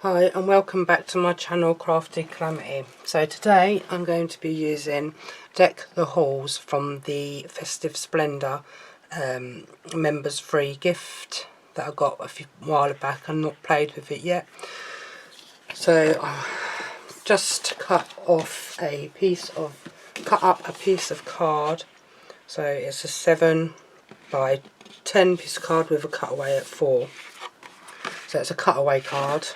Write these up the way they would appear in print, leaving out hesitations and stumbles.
Hi and welcome back to my channel Crafty Calamity. So today I'm going to be using Deck the Halls from the Festive Splendour members free gift that I got a while back. I'm not played with it yet. So I've just cut up a piece of card. So it's a 7 by 10 piece of card with a cutaway at 4. So it's a cutaway card.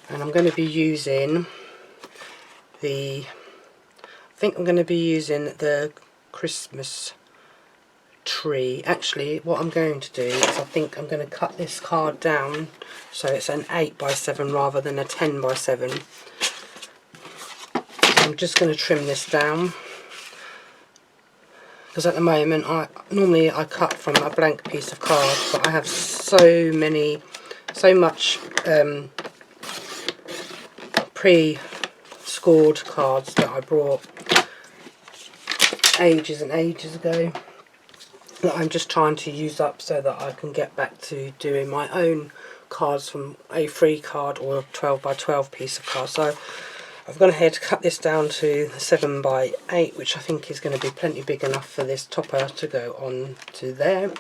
And I'm going to be using the Christmas tree. Actually, what I'm going to do is I think I'm going to cut this card down so it's an 8 by 7 rather than a 10 by 7. I'm just going to trim this down because at the moment normally I cut from a blank piece of card, but I have so much pre-scored cards that I brought ages and ages ago that I'm just trying to use up so that I can get back to doing my own cards from a free card or a 12 by 12 piece of card. So I've gone ahead to cut this down to 7 by 8, which I think is going to be plenty big enough for this topper to go on to there.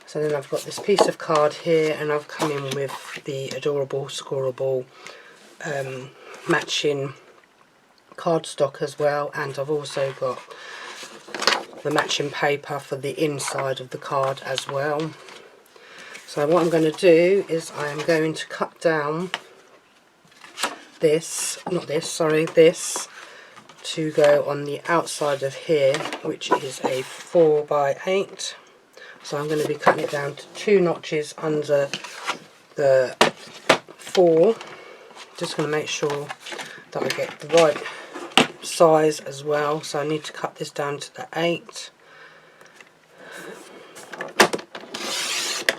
So then I've got this piece of card here, and I've come in with the adorable scoreable matching cardstock as well, and I've also got the matching paper for the inside of the card as well. So what I'm going to do is I am going to cut down this to go on the outside of here, which is a 4 by 8. So I'm going to be cutting it down to 2 notches under the 4. Just going to make sure that I get the right size as well. So I need to cut this down to the 8.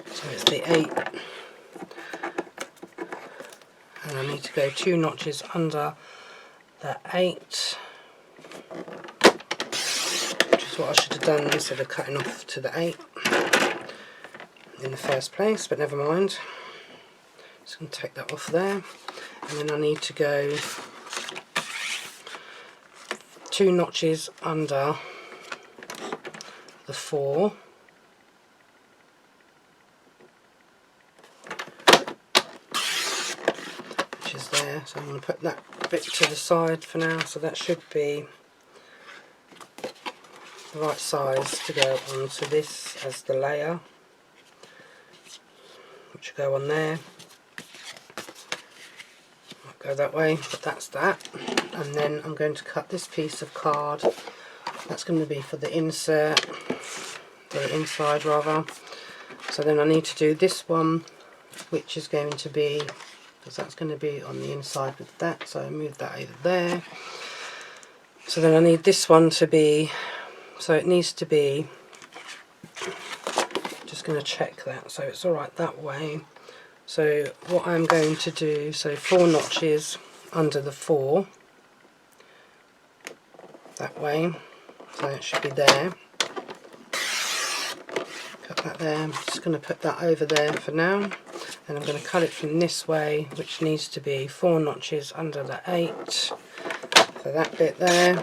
So it's the 8. And I need to go 2 notches under the 8. Which is what I should have done instead of cutting off to the 8 in the first place, but never mind. Just going to take that off there. And then I need to go 2 notches under the 4. Which is there. So I'm going to put that bit to the side for now. So that should be the right size to go onto this as the layer, which will go on there. Go that way, but that's that. And then I'm going to cut this piece of card. That's going to be for the inside rather. So then I need to do this one, which is going to be, because that's going to be on the inside with that, so I move that over there. So then I need this one to be, so it needs to be, just going to check that, so it's alright that way. So what I'm going to do, so 4 notches under the 4, that way, so it should be there. Cut that there. I'm just going to put that over there for now, and I'm going to cut it from this way, which needs to be 4 notches under the 8 for that bit there.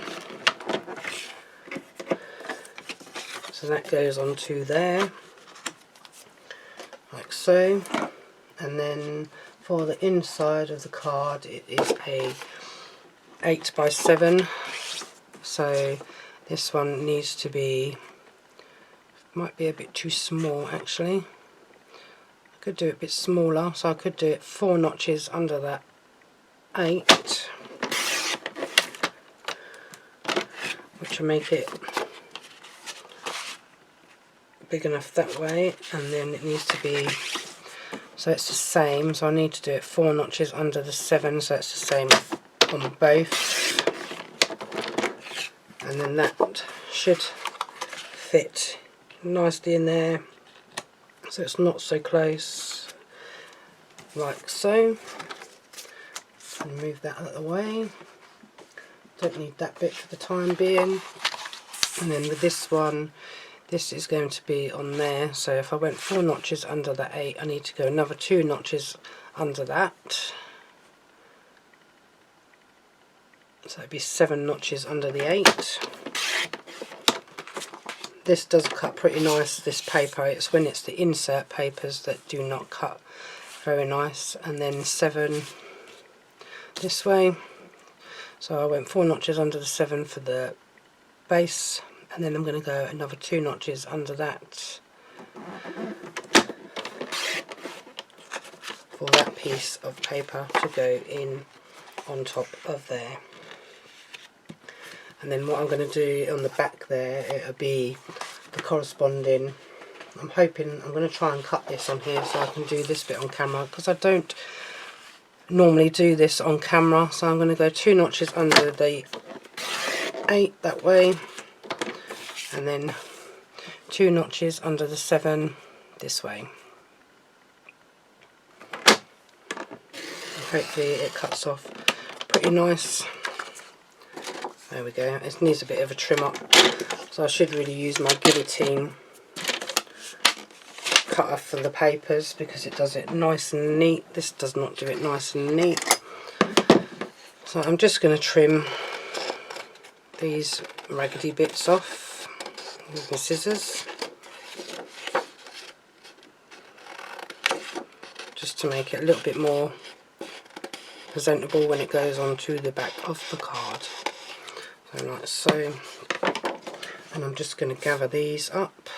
So that goes onto there, like so. And then for the inside of the card, it is a 8 by 7. So this one needs to be, might be a bit too small actually. I could do it a bit smaller, so I could do it 4 notches under that 8, which will make it big enough that way. And then it needs to be, so it's the same, so I need to do it 4 notches under the 7, so it's the same on both. And then that should fit nicely in there, so it's not so close, like so. And move that out of the way. Don't need that bit for the time being. And then with this one, this is going to be on there, so if I went 4 notches under the 8, I need to go another 2 notches under that, so it'd be 7 notches under the 8. This does cut pretty nice, this paper. It's when it's the insert papers that do not cut very nice. And then 7 this way, so I went 4 notches under the 7 for the base, and then I'm going to go another 2 notches under that for that piece of paper to go in on top of there. And then what I'm going to do on the back there, it'll be the corresponding, I'm hoping, I'm going to try and cut this on here so I can do this bit on camera, because I don't normally do this on camera. So I'm going to go 2 notches under the 8 that way, and then 2 notches under the 7 this way. And hopefully it cuts off pretty nice. There we go. It needs a bit of a trim up, so I should really use my guillotine cutter for the papers because it does it nice and neat. This does not do it nice and neat. So I'm just going to trim these raggedy bits off with my scissors, just to make it a little bit more presentable when it goes onto the back of the card. So like so, and I'm just going to gather these up,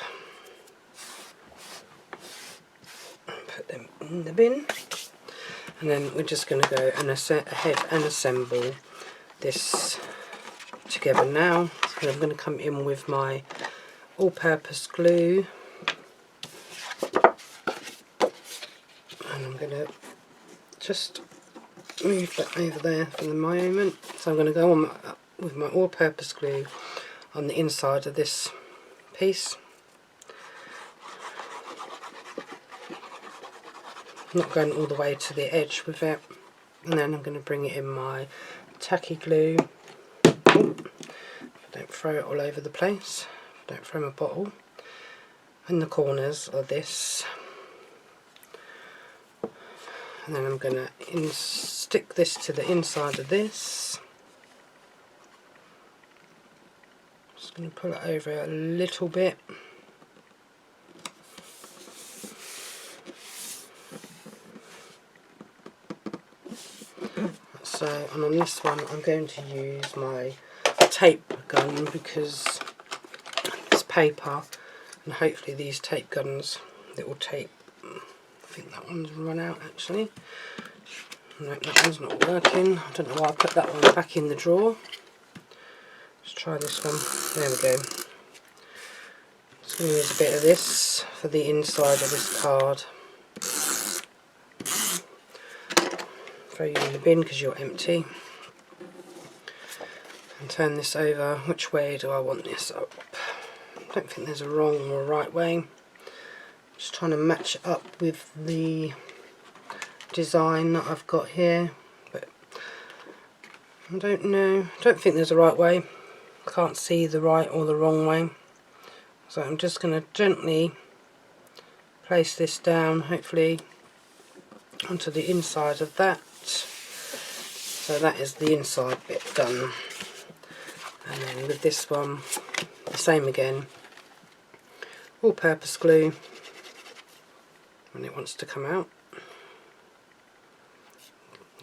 put them in the bin, and then we're just going to go and ahead and assemble this together now. So I'm going to come in with my all-purpose glue, and I'm going to just move that over there for the moment. So I'm going to go on with my all-purpose glue on the inside of this piece. I'm not going all the way to the edge with it, and then I'm going to bring it in my tacky glue. Don't throw it all over the place, don't throw my bottle in the corners of this, and then I'm going to stick this to the inside of this. Just going to pull it over a little bit. So, and on this one I'm going to use my tape gun because it's paper, and hopefully these tape guns, little tape, I think that one's run out actually. No, that one's not working. I don't know why I put that one back in the drawer. Let's try this one. There we go. Just going to use a bit of this for the inside of this card. Throw you in the bin because you're empty. And turn this over. Which way do I want this up? I don't think there's a wrong or right way. Just trying to match it up with the design that I've got here, but I don't know. I don't think there's a right way. Can't see the right or the wrong way. So I'm just going to gently place this down, hopefully onto the inside of that. So that is the inside bit done. And then with this one, the same again. All-purpose glue when it wants to come out.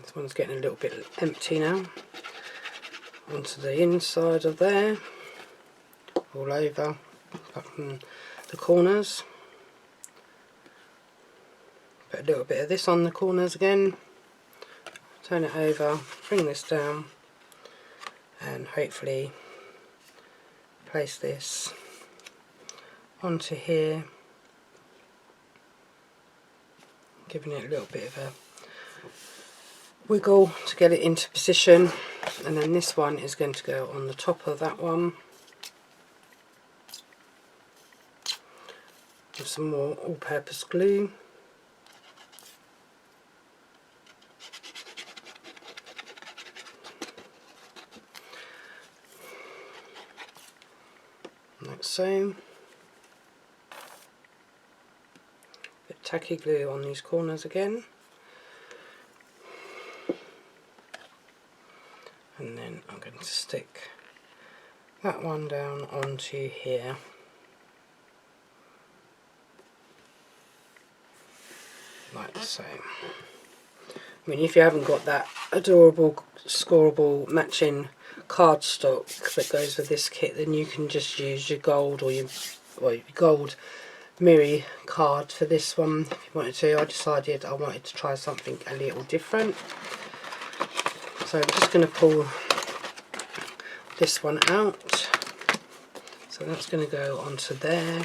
This one's getting a little bit empty now. Onto the inside of there, all over, apart from the corners. Put a little bit of this on the corners again. Turn it over, bring this down, and hopefully place this onto here, giving it a little bit of a wiggle to get it into position. And then this one is going to go on the top of that one with some more all-purpose glue. Like so. tacky glue on these corners again. And then I'm going to stick that one down onto here. Like so. I mean, if you haven't got that adorable, scoreable, matching cardstock that goes with this kit, then you can just use your gold or your gold Miri card for this one if you wanted to. I decided I wanted to try something a little different. So I'm just going to pull this one out. So that's going to go onto there.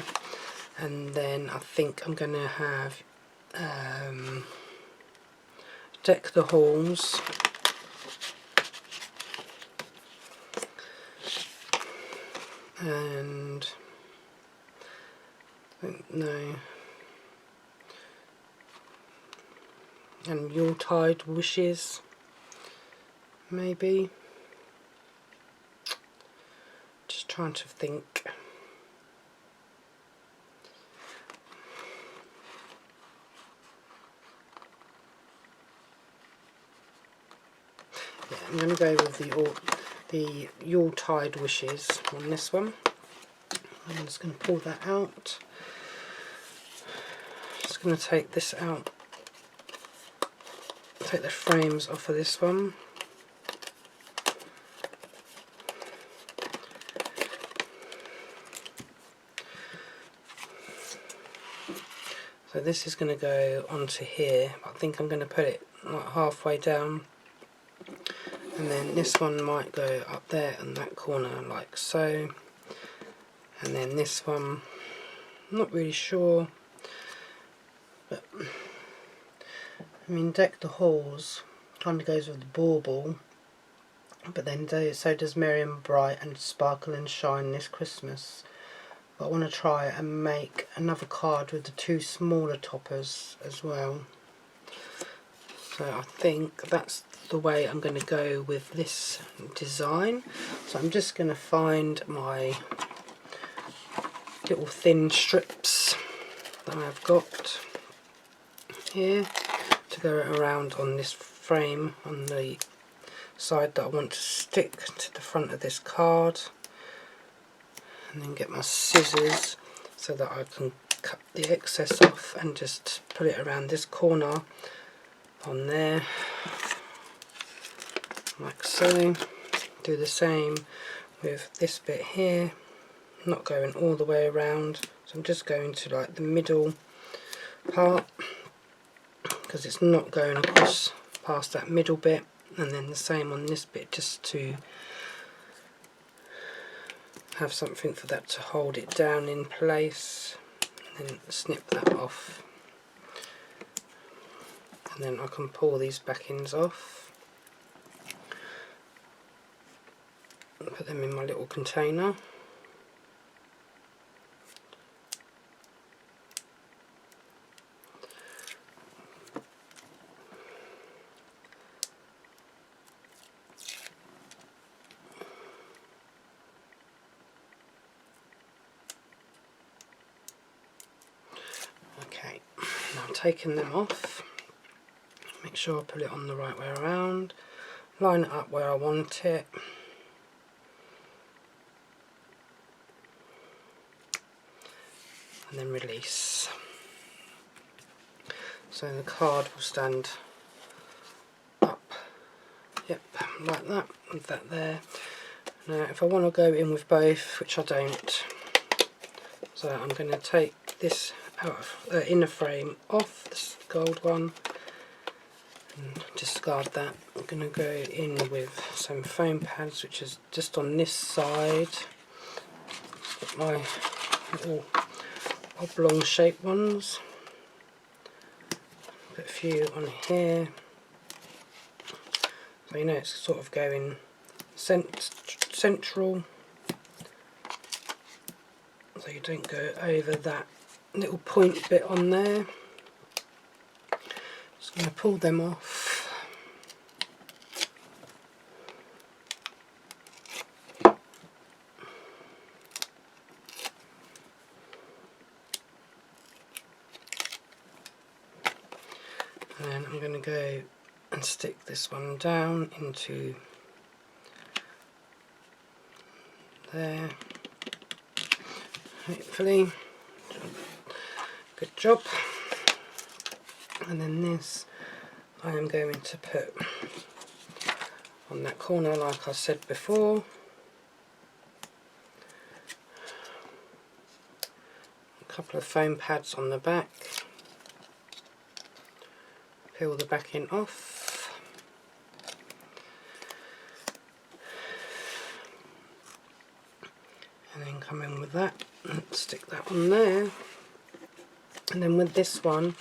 And then I think I'm going to have Deck the Halls. And no, and Yuletide Wishes, maybe. Just trying to think. Yeah, I'm going to go with the Yuletide Wishes on this one. I'm just going to pull that out. Just going to take this out. Take the frames off of this one. So this is going to go onto here. I think I'm going to put it like halfway down. And then this one might go up there in that corner like so. And then this one, I'm not really sure. But I mean, Deck the Halls kind of goes with the bauble. But then so does Merry and Bright and Sparkle and Shine this Christmas. But I want to try and make another card with the two smaller toppers as well. So I think that's the way I'm going to go with this design. So I'm just going to find my little thin strips that I've got here to go around on this frame on the side that I want to stick to the front of this card. And then get my scissors so that I can cut the excess off and just put it around this corner on there like so. Do the same with this bit here, not going all the way around, so I'm just going to like the middle part because it's not going across past that middle bit, and then the same on this bit just to have something for that to hold it down in place, and then snip that off, and then I can pull these backings off and put them in my little container. Okay, now taking them off, make sure I put it on the right way around, line it up where I want it, and then release. So the card will stand up, yep, like that, with that there. Now if I want to go in with both, which I don't, so I'm going to take this out of the inner frame off, this gold one, and discard that. I'm going to go in with some foam pads, which is just on this side, my little oblong shaped ones. Put a few on here, so you know it's sort of going central, so you don't go over that little point bit on there. Just going to pull them off. And then I'm going to go and stick this one down into there, hopefully. Good job. And then this I am going to put on that corner like I said before. A couple of foam pads on the back. Peel the backing off. And then come in with that and stick that on there. And then with this one,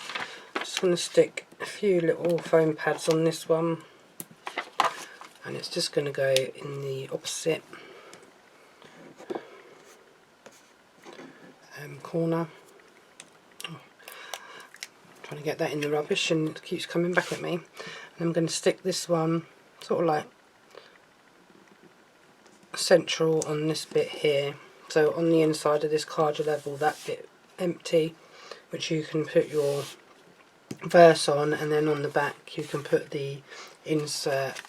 I'm just going to stick a few little foam pads on this one, and it's just going to go in the opposite corner. Oh, trying to get that in the rubbish and it keeps coming back at me. And I'm going to stick this one sort of like central on this bit here. So on the inside of this card you'll have all that bit empty, which you can put your verse on, and then on the back you can put the insert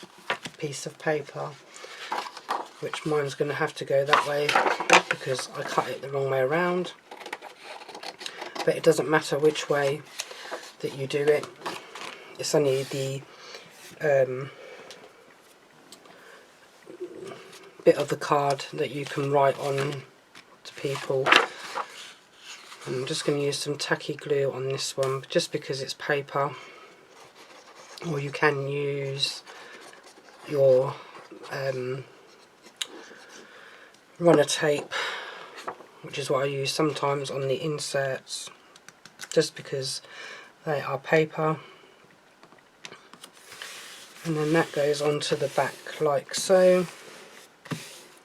piece of paper, which mine's going to have to go that way because I cut it the wrong way around. But it doesn't matter which way that you do it, it's only the bit of the card that you can write on to people. I'm just going to use some tacky glue on this one just because it's paper, or you can use your runner tape, which is what I use sometimes on the inserts, just because they are paper. And then that goes onto the back like so.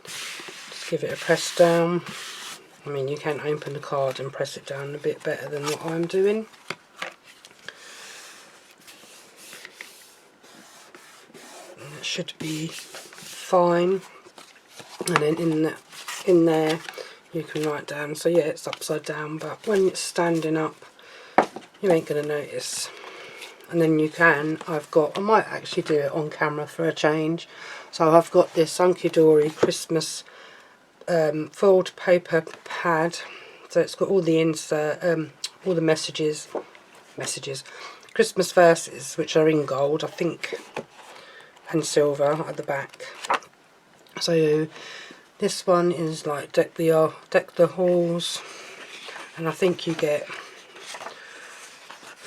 Just give it a press down. I mean, you can open the card and press it down a bit better than what I'm doing. And it should be fine. And then in there you can write down. So yeah, it's upside down, but when it's standing up you ain't going to notice. And then you can, I might actually do it on camera for a change. So I've got this Hunkydory Christmas foiled paper pad. So it's got all the all the messages, Christmas verses, which are in gold, I think, and silver at the back. So this one is like deck the halls, and I think you get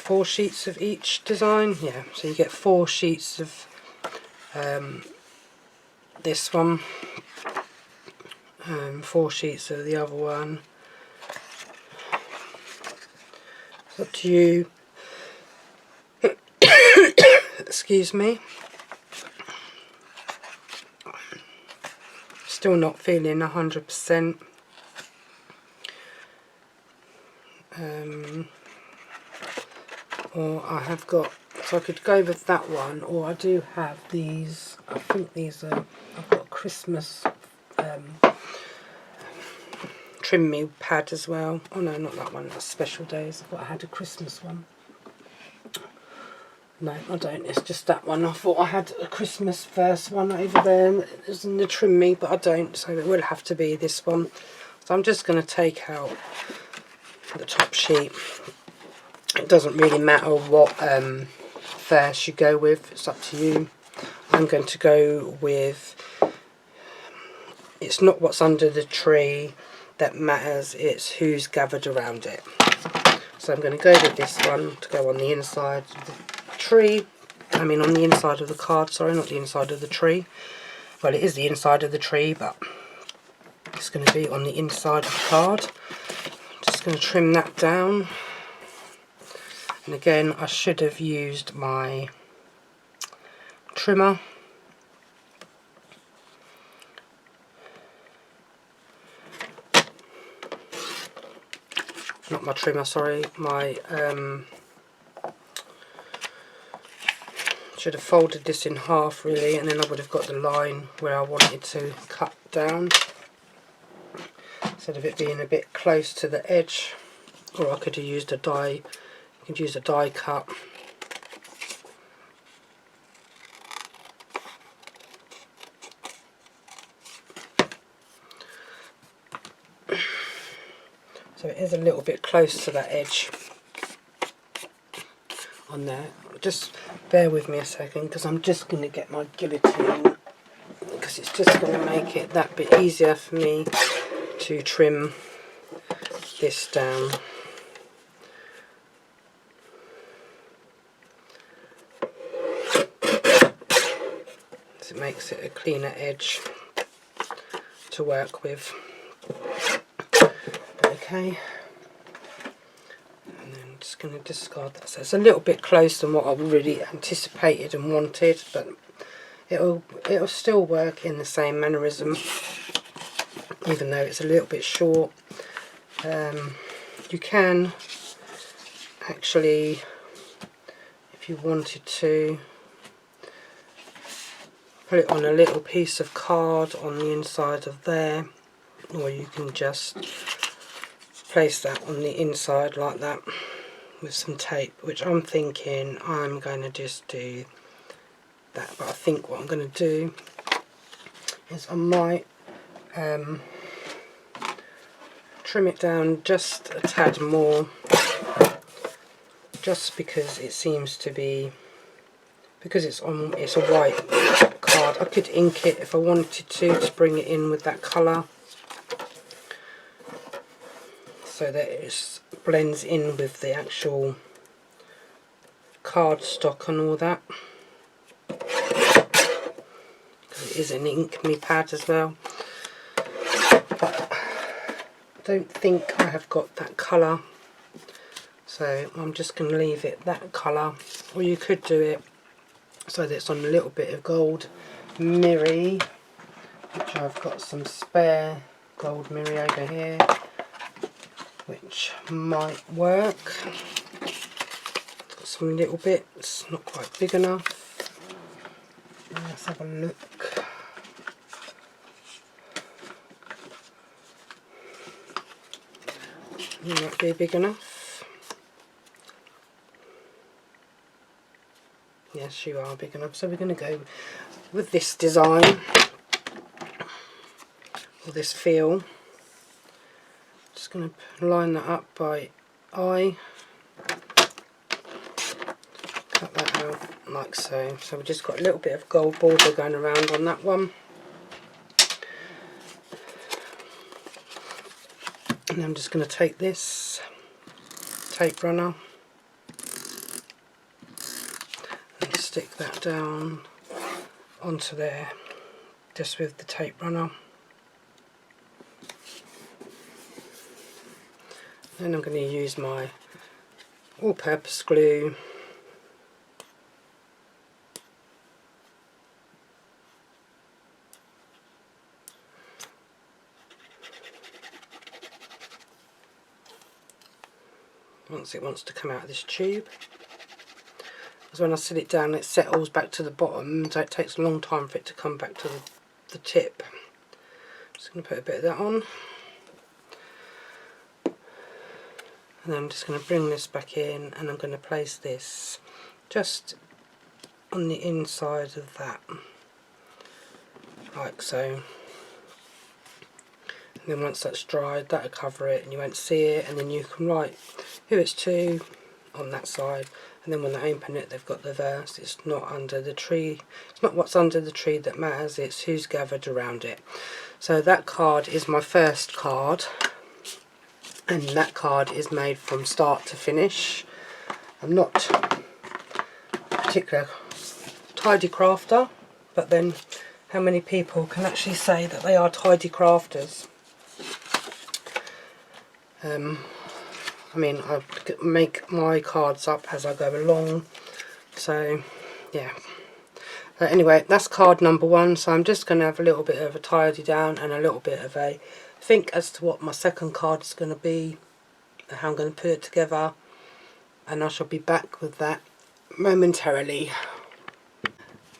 4 sheets of each design. Yeah, so you get 4 sheets of this one, 4 sheets of the other one. It's up to you. Excuse me. Still not feeling 100%. Or I have got, so I could go with that one, or I do have these, I think these are, I've got a Christmas trim me pad as well. Oh no, not that one, that's Special Days. I thought I had a Christmas one. No, I don't, it's just that one. I thought I had a Christmas verse one over there, it was in the trim me, but I don't, so it will have to be this one. So I'm just going to take out the top sheet. It doesn't really matter what verse you go with, it's up to you. I'm going to go with, it's not what's under the tree that matters, it's who's gathered around it. So I'm going to go with this one to go on the inside of the tree, on the inside of the card, sorry, not the inside of the tree. Well, it is the inside of the tree, but it's going to be on the inside of the card. Just going to trim that down. And again, I should have used my trimmer. Not my trimmer, sorry, my should have folded this in half really, and then I would have got the line where I wanted to cut down, instead of it being a bit close to the edge. Or I could have used a die, you could use a die cut. is a little bit close to that edge on there. Just bear with me a second, because I'm just going to get my guillotine, because it's just going to make it that bit easier for me to trim this down. So it makes it a cleaner edge to work with. Okay, and then I'm just going to discard that. So it's a little bit closer than what I really anticipated and wanted, but it'll still work in the same mannerism, even though it's a little bit short. You can actually, if you wanted to, put it on a little piece of card on the inside of there, or you can just place that on the inside like that with some tape, which I'm thinking I'm going to just do that. But I think what I'm going to do is I might trim it down just a tad more, just because it seems to be, because it's a white card. I could ink it if I wanted to bring it in with that colour, so that it blends in with the actual cardstock and all that. Because it is an ink me pad as well. But I don't think I have got that colour, so I'm just going to leave it that colour. Or you could do it so that it's on a little bit of gold mirri, which I've got some spare gold mirri over here, which might work. It's got some little bits, not quite big enough. Let's have a look. Might be big enough. Yes, you are big enough. So we're going to go with this design, or this feel. Just going to line that up by eye, cut that out like so. So we've just got a little bit of gold border going around on that one. And I'm just going to take this tape runner and stick that down onto there, just with the tape runner. Then I'm going to use my all-purpose glue once it wants to come out of this tube, because when I sit it down it settles back to the bottom, so it takes a long time for it to come back to the tip. Just going to put a bit of that on, and then I'm just going to bring this back in, and I'm going to place this just on the inside of that, like so. And then once that's dried, that'll cover it and you won't see it, and then you can write who it's to on that side, and then when they open it they've got the verse. It's not under the tree, it's not what's under the tree that matters, it's who's gathered around it. So that card is my first card, and that card is made from start to finish. I'm not a particular tidy crafter, but then how many people can actually say that they are tidy crafters? I mean, I make my cards up as I go along, so yeah. Anyway, that's card number one, so I'm just going to have a little bit of a tidy down and a little bit of a think as to what my second card is going to be, and how I'm going to put it together, and I shall be back with that momentarily.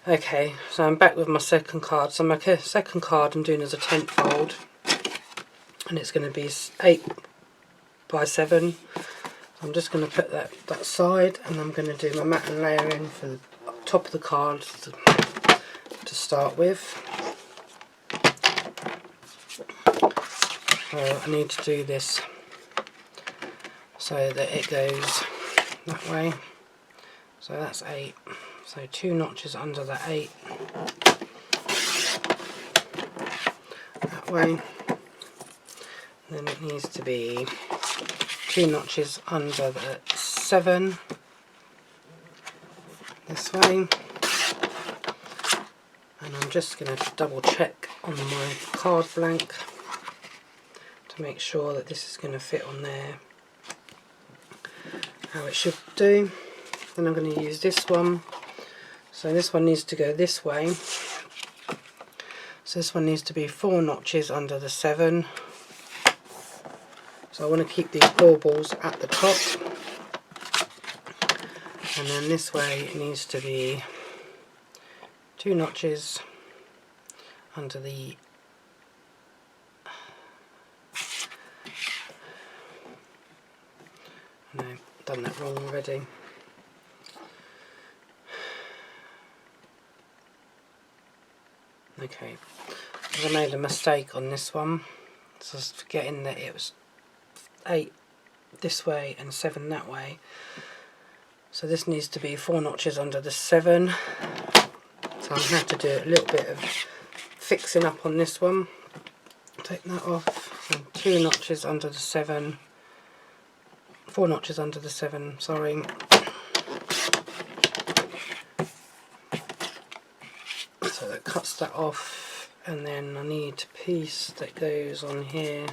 Okay, so I'm back with my second card. So my second card I'm doing as a tent fold, and it's going to be 8 by 7. I'm just going to put that side, and I'm going to do my mat and layering for the top of the card to start with. So I need to do this so that it goes that way. So that's 8. So 2 notches under the 8 that way. Then it needs to be 2 notches under the 7 this way. And I'm just going to double check on my card blank to make sure that this is going to fit on there how it should do. Then I'm going to use this one. So this one needs to go this way. So this one needs to be 4 notches under the 7. So I want to keep these baubles at the top. And then this way it needs to be 2 notches under the no, done that wrong already. Okay, I made a mistake on this one, so I was forgetting that it was 8 this way and 7 that way. So this needs to be 4 notches under the 7. So I'm going to have to do a little bit of fixing up on this one. Take that off. So 2 notches under the 7. 4 notches under the 7, sorry. So that cuts that off, and then I need a piece that goes on here.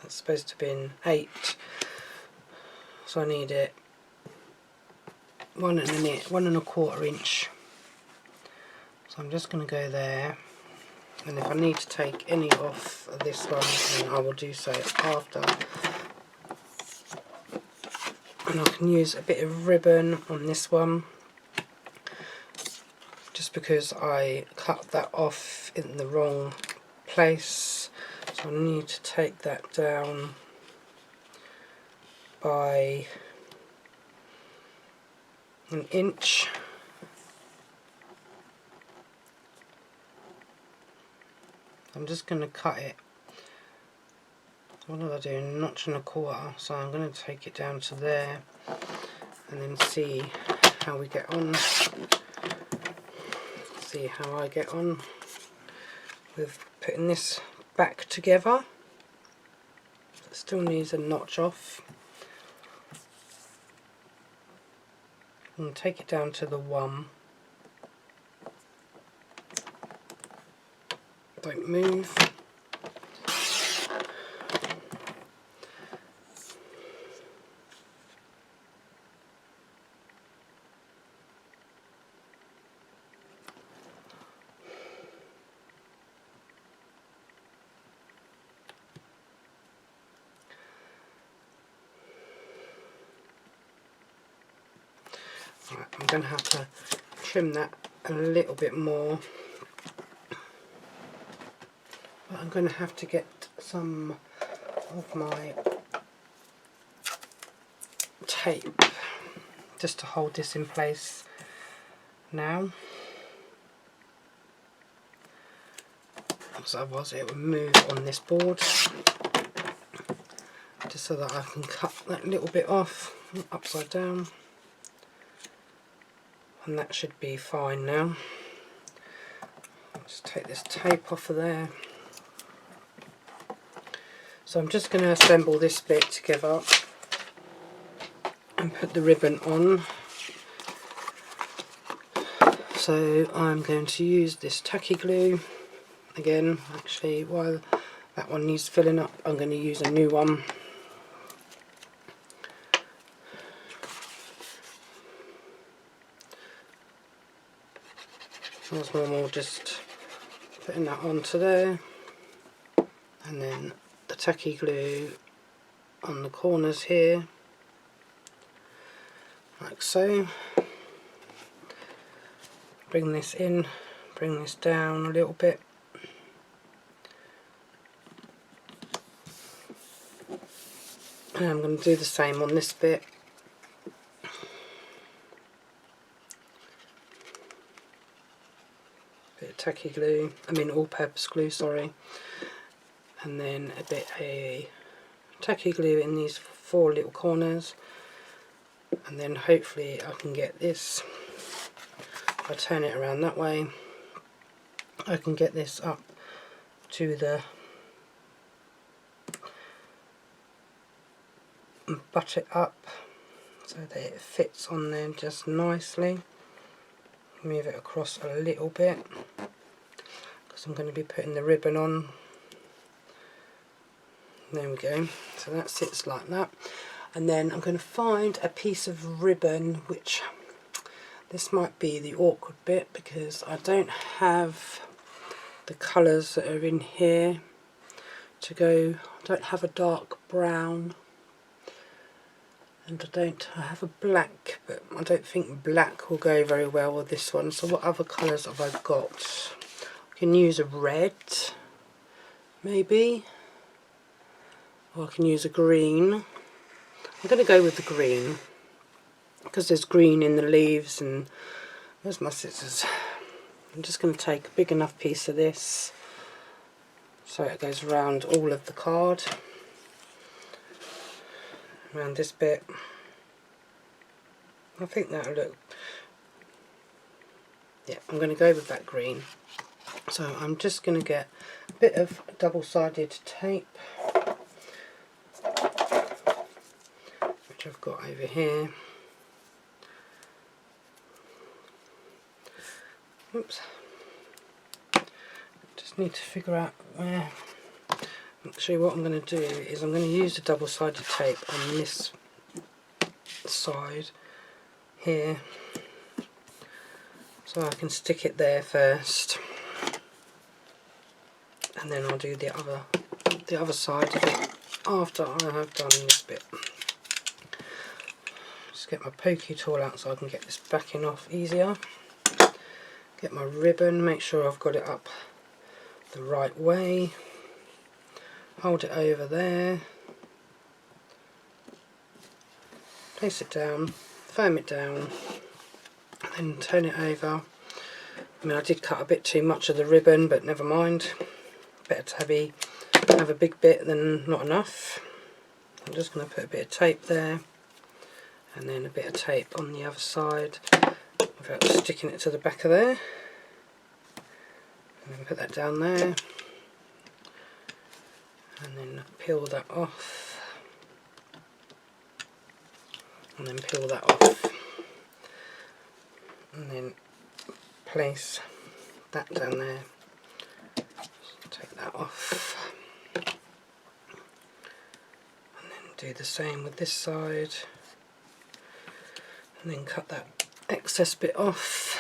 That's supposed to be in 8, so I need it 1.25 inch. So I'm just going to go there, and if I need to take any off of this one, then I will do so after. And I can use a bit of ribbon on this one, just because I cut that off in the wrong place. So I need to take that down by 1 inch. I'm just going to cut it. What did I do? 1.25 inches. So I'm going to take it down to there and then see how we get on. See how I get on with putting this back together. It still needs a notch off. And take it down to the 1. Don't move. Right, I'm going to have to trim that a little bit more. But I'm going to have to get some of my tape just to hold this in place now, because otherwise it will move on this board. Just so that I can cut that little bit off upside down, and that should be fine now. Just take this tape off of there. So I'm just going to assemble this bit together and put the ribbon on. So I'm going to use this tacky glue again. Actually, while that one needs filling up, I'm going to use a new one. As normal, just putting that onto there, and then the tacky glue on the corners here, like so. Bring this in, bring this down a little bit. And I'm going to do the same on this bit. Bit of tacky glue, all-purpose glue, sorry. And then a bit of tacky glue in these 4 little corners, and then hopefully I can get this, if I turn it around that way, I can get this up to the butt it up so that it fits on there just nicely. Move it across a little bit because I'm going to be putting the ribbon on. There we go, so that sits like that. And then I'm going to find a piece of ribbon, which this might be the awkward bit because I don't have the colours that are in here to go. I don't have a dark brown, and I have a black, but I don't think black will go very well with this one. So what other colours have I got? I can use a red, maybe, or I can use a green. I'm going to go with the green because there's green in the leaves. And where's my scissors? I'm just going to take a big enough piece of this so it goes around all of the card, around this bit. I think that'll look, yeah, I'm going to go with that green. So I'm just going to get a bit of double-sided tape, which I've got over here. Oops. Just need to figure out where. Actually, what I'm going to do is I'm going to use the double-sided tape on this side here, so I can stick it there first, and then I'll do the other side of it after I have done this bit. Just get my pokey tool out so I can get this backing off easier. Get my ribbon, make sure I've got it up the right way. Hold it over there. Place it down, firm it down, and then turn it over. I mean, I did cut a bit too much of the ribbon, but never mind. Better to have a big bit than not enough. I'm just going to put a bit of tape there, and then a bit of tape on the other side without sticking it to the back of there. And then put that down there, and then peel that off, and then peel that off, and then place that down there. Take that off, and then do the same with this side, and then cut that excess bit off,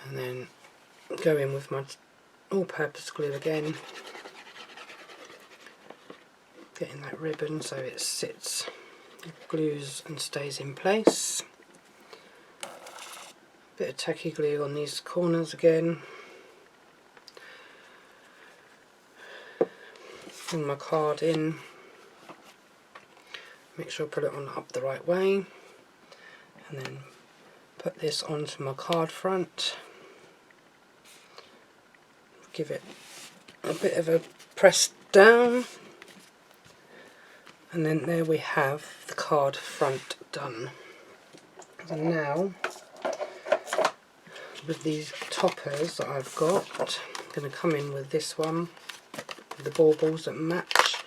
and then go in with my all-purpose glue again, getting that ribbon so it sits, glues and stays in place. Bit of tacky glue on these corners again. Bring my card in, make sure I put it on up the right way, and then put this onto my card front. Give it a bit of a press down, and then there we have the card front done. And now, with these toppers that I've got, I'm going to come in with this one, with the baubles that match.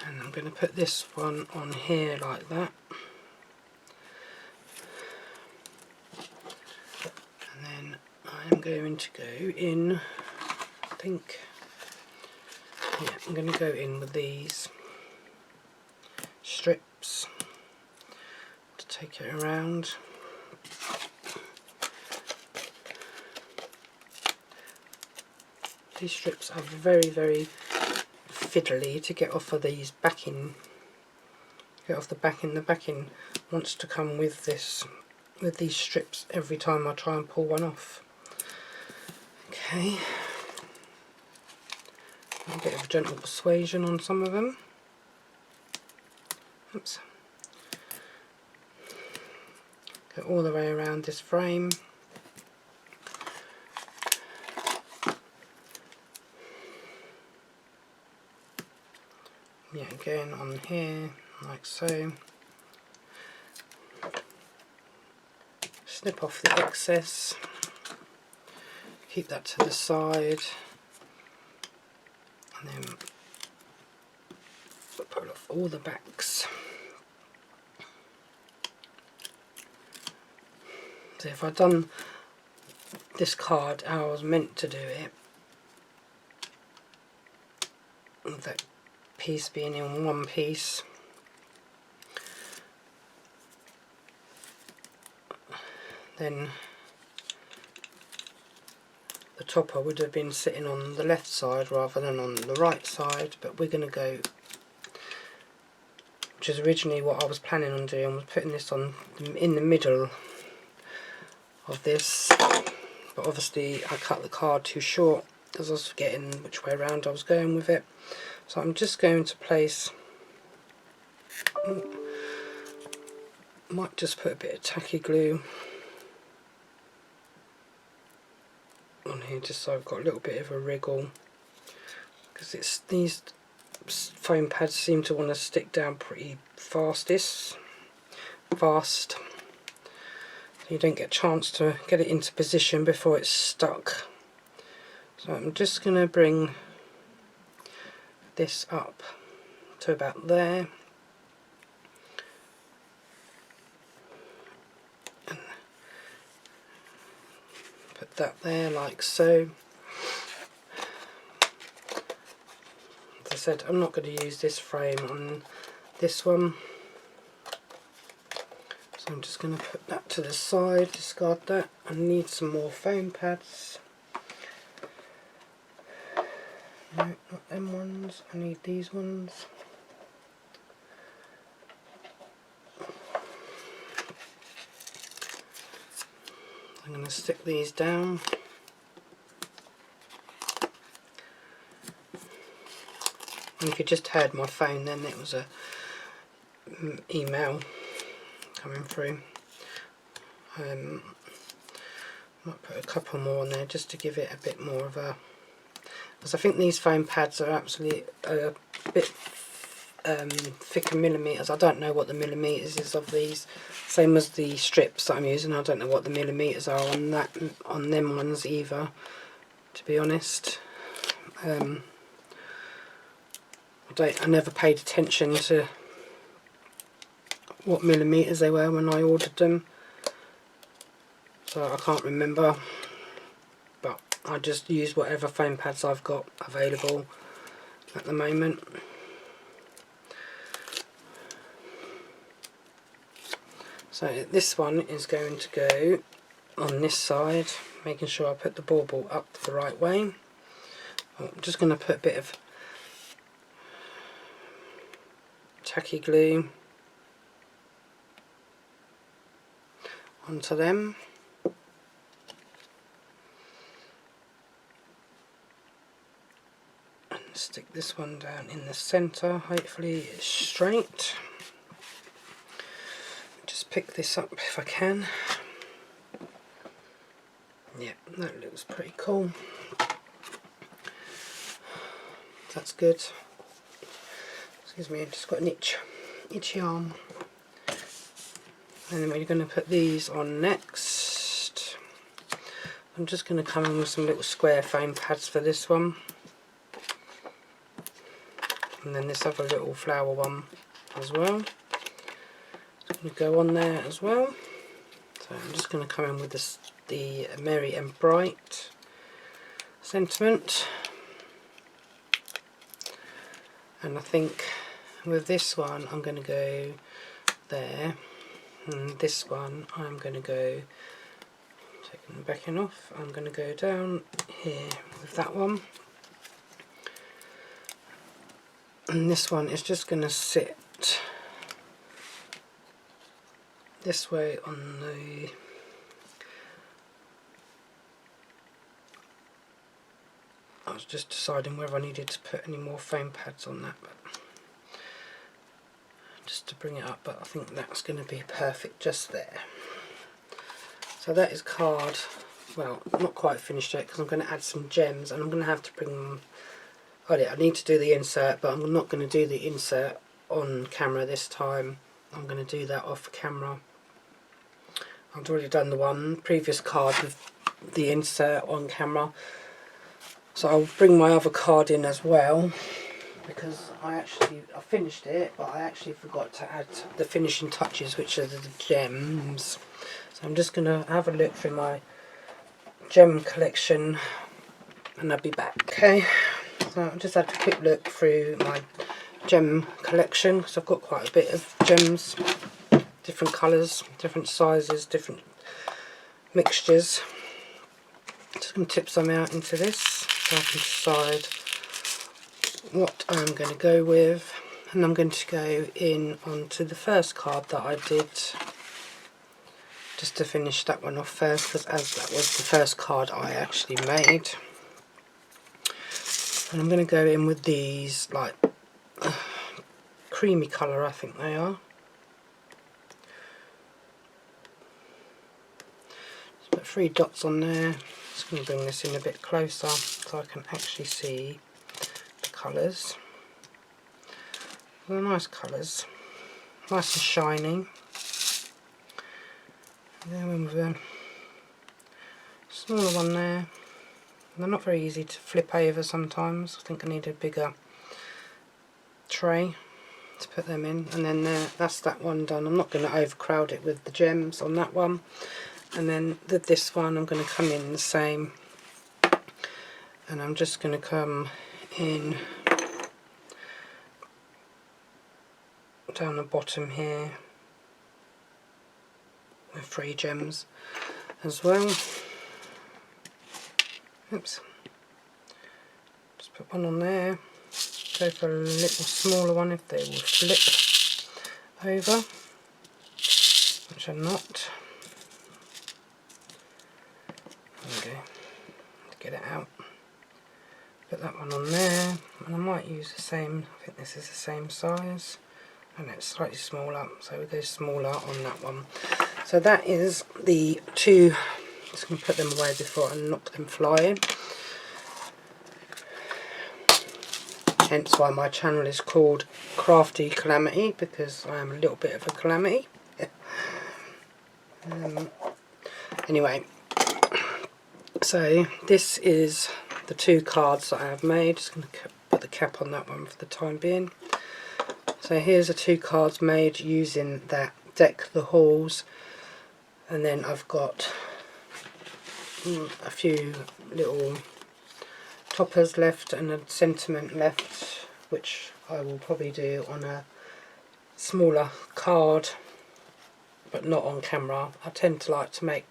And I'm going to put this one on here like that. I'm going to go in, I think, yeah, I'm going to go in with these strips to take it around. These strips are very, very fiddly to get off of these backing, get off the backing. The backing wants to come with this, with these strips every time I try and pull one off. Okay, a bit of gentle persuasion on some of them. Oops. Go all the way around this frame. Yeah, again on here, like so. Snip off the excess, keep that to the side, and then pull off all the backs. So if I'd done this card how I was meant to do it, with that piece being in one piece, then the topper would have been sitting on the left side rather than on the right side, but we're going to go, which is originally what I was planning on doing, was putting this on in the middle of this, but obviously I cut the card too short because I was forgetting which way around I was going with it. So I'm just going to place, might just put a bit of tacky glue on here just so I've got a little bit of a wriggle, because it's these foam pads seem to want to stick down pretty fast, so you don't get a chance to get it into position before it's stuck. So I'm just going to bring this up to about there, and put that there like so. As I said, I'm not going to use this frame on this one, so I'm just going to put that to the side, discard that. I need some more foam pads. No, not them ones, I need these ones. I'm going to stick these down. And if you just heard my phone, then it was a email coming through. Might put a couple more on there just to give it a bit more of a, because I think these foam pads are absolutely a bit thicker millimetres. I don't know what the millimetres is of these, same as the strips that I'm using. I don't know what the millimetres are on that, on them ones either, to be honest. I never paid attention to what millimetres they were when I ordered them, so I can't remember, but I just use whatever foam pads I've got available at the moment. So this one is going to go on this side, making sure I put the bauble up the right way. I'm just going to put a bit of tacky glue onto them. And stick this one down in the centre, hopefully it's straight. Just pick this up if I can. Yeah, that looks pretty cool. That's good. Excuse me, I've just got an itchy arm. And then we're going to put these on next. I'm just going to come in with some little square foam pads for this one. And then this other little flower one as well. It's going to go on there as well. So I'm just going to come in with this, the Merry and Bright sentiment. And I think with this one I'm going to go there, and this one I'm going to go, taking the backing off, I'm going to go down here with that one, and this one is just going to sit this way on the, I was just deciding whether I needed to put any more foam pads on that, but just to bring it up, but I think that's going to be perfect just there. So that is card, well, not quite finished yet because I'm going to add some gems, and I'm going to have to bring them Oh yeah, I need to do the insert, but I'm not going to do the insert on camera this time. I'm going to do that off camera. I've already done the one previous card with the insert on camera, so I'll bring my other card in as well, because I finished it, but I actually forgot to add the finishing touches, which are the gems. So I'm just going to have a look through my gem collection and I'll be back. Okay, so I just had a quick look through my gem collection because I've got quite a bit of gems, different colours, different sizes, different mixtures. Just going to tip some out into this so I can decide what I'm going to go with, and I'm going to go in onto the first card that I did, just to finish that one off first, because as that was the first card I actually made. And I'm going to go in with these, like creamy colour I think they are. Just put 3 dots on there. Just going to bring this in a bit closer so I can actually see the colours. They're nice colours, nice and shiny. Then one with a smaller one there. They're not very easy to flip over sometimes. I think I need a bigger tray to put them in. And then that's that one done. I'm not going to overcrowd it with the gems on that one. And then with this one I'm going to come in the same, and I'm just going to come in down the bottom here with 3 gems as well. Oops. Just put one on there. Go for a little smaller one if they will flip over, which I'm not. There we go. To get it out. Put that one on there, and I might use the same. I think this is the same size, and it's slightly smaller, so we go smaller on that one. So that is the 2. Just going to put them away before I knock them flying. Hence why my channel is called Crafty Calamity, because I am a little bit of a calamity. Anyway, so this is the 2 cards that I have made. Just going to put the cap on that one for the time being. So here's the 2 cards made using that Deck the Halls, and then I've got a few little toppers left and a sentiment left, which I will probably do on a smaller card, but not on camera. I tend to like to make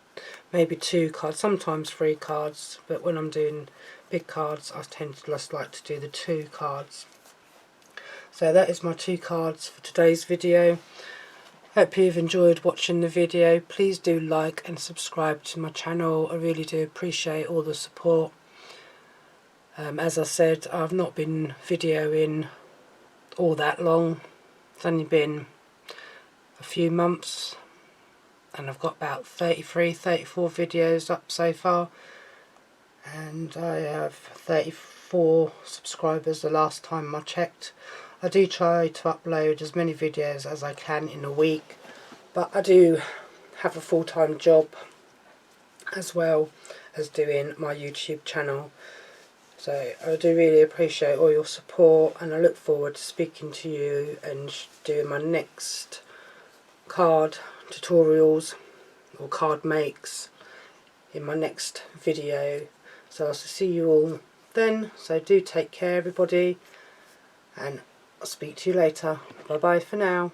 maybe 2 cards, sometimes 3 cards, but when I'm doing big cards I tend to just like to do the 2 cards. So that is my 2 cards for today's video. Hope you've enjoyed watching the video. Please do like and subscribe to my channel. I really do appreciate all the support. As I said, I've not been videoing all that long. It's only been a few months, and I've got about 34 videos up so far, and I have 34 subscribers the last time I checked. I do try to upload as many videos as I can in a week, but I do have a full-time job as well as doing my YouTube channel. So I do really appreciate all your support, and I look forward to speaking to you and doing my next card tutorials or card makes in my next video. So I'll see you all then. So do take care everybody, and I'll speak to you later. Bye bye for now.